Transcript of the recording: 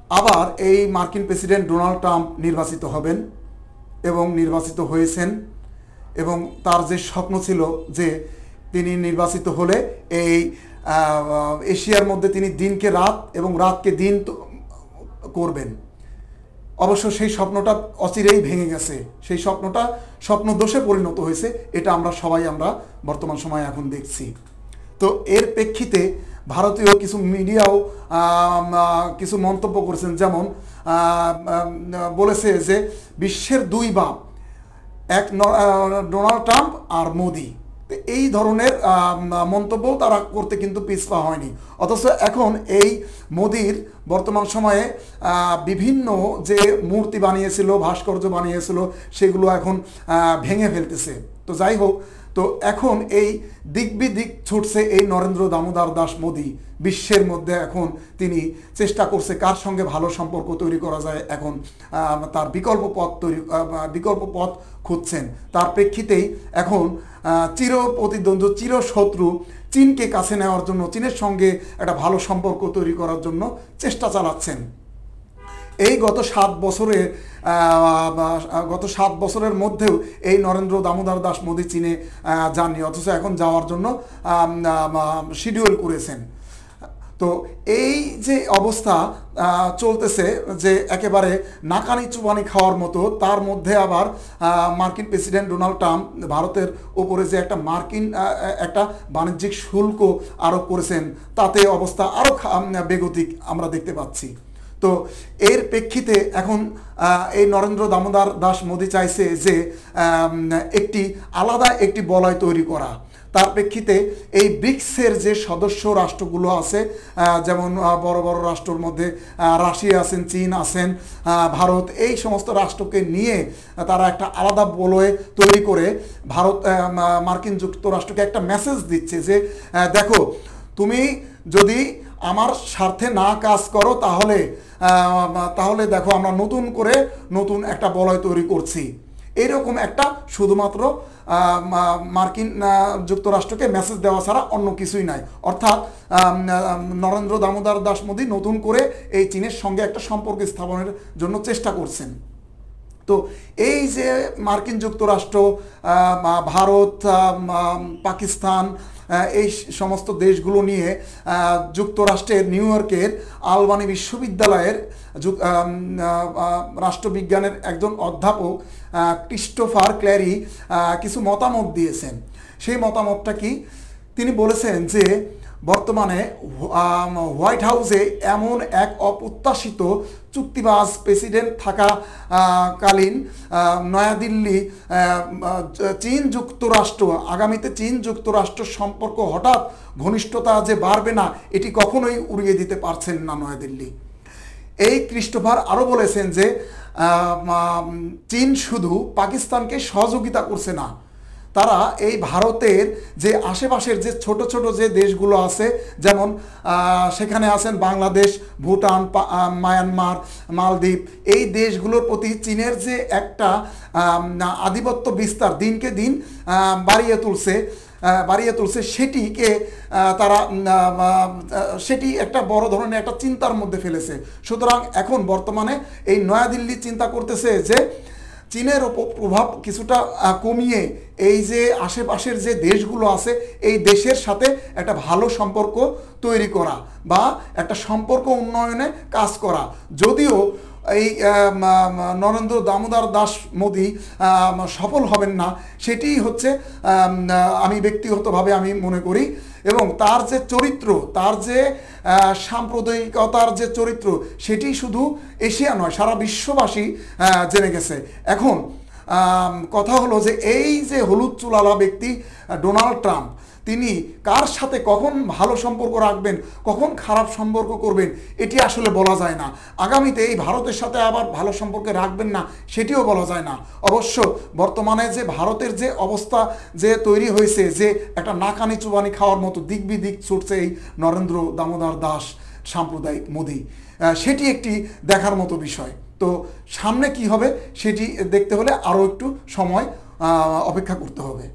আবার এই মার্কিন প্রেসিডেন্ট ডোনাল্ড ট্রাম্প নির্বাচিত হবেন এবং নির্বাচিত হয়েছেন এবং তার যে স্বপ্ন ছিল যে তিনি নির্বাচিত হলে এই এশিয়ার মধ্যে তিনি দিনকে রাত এবং রাতকে দিন করবেন। অবশ্য সেই স্বপ্নটা অচিরেই ভেঙে গেছে, সেই স্বপ্নটা স্বপ্নদোষে পরিণত হয়েছে। এটা আমরা সবাই বর্তমান সময়ে এখন দেখছি। তো এর প্রেক্ষিতে ভারতীয় কিছু মিডিয়াও কিছু মন্তব্য করেছেন, যেমন বলেছে যে বিশ্বের দুই বাপ, এক ডোনাল্ড ট্রাম্প আর মোদি। এই ধরনের মন্তব্য তারা করতে কিন্তু পিছপা হয়নি। অথচ এখন এই মোদির বর্তমান সময়ে বিভিন্ন যে মূর্তি বানিয়েছিল, ভাস্কর্য বানিয়েছিল, সেগুলো এখন ভেঙে ফেলতেছে। তো যাই হোক, তো এখন এই দিক বিদিক ছুটছে এই নরেন্দ্র দামোদর দাস মোদি। বিশ্বের মধ্যে এখন তিনি চেষ্টা করছে কার সঙ্গে ভালো সম্পর্ক তৈরি করা যায়, এখন তার বিকল্প পথ খুঁজছেন। তার প্রেক্ষিতেই এখন চির প্রতিদ্বন্দ্বী, চির শত্রু চীনকে কাছে নেওয়ার জন্য, চীনের সঙ্গে একটা ভালো সম্পর্ক তৈরি করার জন্য চেষ্টা চালাচ্ছেন। এই গত 7 বছরের মধ্যেও এই নরেন্দ্র দামোদর দাস মোদি চীনে যাননি, অথচ এখন যাওয়ার জন্য শিডিউল করেছেন। তো এই যে অবস্থা চলতেছে, যে একেবারে নাকানি চুবানি খাওয়ার মতো, তার মধ্যে আবার মার্কিন প্রেসিডেন্ট ডোনাল্ড ট্রাম্প ভারতের ওপরে যে একটা বাণিজ্যিক শুল্ক আরোপ করেছেন, তাতে অবস্থা আরও বেগতিক আমরা দেখতে পাচ্ছি। তো এর প্রেক্ষিতে এখন এই নরেন্দ্র দামোদর দাস মোদি চাইছে যে আলাদা একটি বলয় তৈরি করা। তার প্রেক্ষিতে এই ব্রিক্সের যে সদস্য রাষ্ট্রগুলো আছে, যেমন বড় বড় রাষ্ট্রের মধ্যে রাশিয়া আছেন, চীন আছেন, ভারত, এই সমস্ত রাষ্ট্রকে নিয়ে তারা একটা আলাদা বলয় তৈরি করে মার্কিন যুক্তরাষ্ট্রকে একটা মেসেজ দিচ্ছে যে দেখো, তুমি যদি আমার স্বার্থে না কাজ করো তাহলে দেখো আমরা নতুন একটা বলয় তৈরি করছি। এইরকম একটা শুধুমাত্র মার্কিন যুক্তরাষ্ট্রকে মেসেজ দেওয়া ছাড়া অন্য কিছুই নাই। অর্থাৎ নরেন্দ্র দামোদর দাস মোদি নতুন করে এই চীনের সঙ্গে একটা সম্পর্ক স্থাপনের জন্য চেষ্টা করছেন। তো এই যে মার্কিন যুক্তরাষ্ট্র, ভারত, পাকিস্তান, এই সমস্ত দেশগুলো নিয়ে যুক্তরাষ্ট্রের নিউ ইয়র্কের আলবানি বিশ্ববিদ্যালয়ের রাষ্ট্রবিজ্ঞানের একজন অধ্যাপক ক্রিস্টোফার ক্ল্যারি কিছু মতামত দিয়েছেন। সেই মতামতটা কি? তিনি বলেছেন যে বর্তমানে হোয়াইট হাউসে এমন এক অপ্রত্যাশিত চুক্তিবাজ প্রেসিডেন্ট থাকাকালীন নয়াদিল্লি চীন যুক্তরাষ্ট্র, আগামীতে চীন যুক্তরাষ্ট্র সম্পর্ক হঠাৎ ঘনিষ্ঠতা যে বাড়বে না, এটি কখনোই উড়িয়ে দিতে পারছেন না নয়াদিল্লি। এই ক্রিস্টোফার আরও বলেছেন যে চীন শুধু পাকিস্তানকে সহযোগিতা করছে না, তারা এই ভারতের যে আশেপাশের যে ছোট ছোট যে দেশগুলো আছে, যেমন সেখানে আছেন বাংলাদেশ, ভুটান, মায়ানমার, মালদ্বীপ, এই দেশগুলোর প্রতি চীনের যে একটা আধিপত্য বিস্তার দিনকে দিন বাড়িয়ে তুলছে, সেটি একটা বড় ধরনের একটা চিন্তার মধ্যে ফেলেছে। সুতরাং এখন বর্তমানে এই নয়াদিল্লি চিন্তা করতেছে যে চীনের ওপর প্রভাব কিছুটা কমিয়ে এই যে আশেপাশের যে দেশগুলো আছে, এই দেশের সাথে একটা ভালো সম্পর্ক তৈরি করা বা একটা সম্পর্ক উন্নয়নে কাজ করা। যদিও এই নরেন্দ্র দামোদর দাস মোদি সফল হবেন না, সেটি হচ্ছে আমি ব্যক্তিগতভাবে আমি মনে করি। এবং তার যে চরিত্র, তার যে সাম্প্রদায়িকতার যে চরিত্র, সেটি শুধু এশিয়া নয়, সারা বিশ্ববাসী জেনে গেছে। এখন কথা হলো যে এই যে হলুদ চুলালা ব্যক্তি ডোনাল্ড ট্রাম্প, তিনি কার সাথে কখন ভালো সম্পর্ক রাখবেন, কখন খারাপ সম্পর্ক করবেন, এটি আসলে বলা যায় না। আগামীতে এই ভারতের সাথে আবার ভালো সম্পর্কে রাখবেন না, সেটিও বলা যায় না। অবশ্য বর্তমানে যে ভারতের যে অবস্থা যে তৈরি হয়েছে, যে একটা নাকানি চুবানি খাওয়ার মতো দিক বিদিক ছুটছে এই নরেন্দ্র দামোদর দাস সাম্প্রদায়িক মোদি, সেটি একটি দেখার মতো বিষয়। তো সামনে কি হবে সেটি দেখতে হলে আরও একটু সময় অপেক্ষা করতে হবে।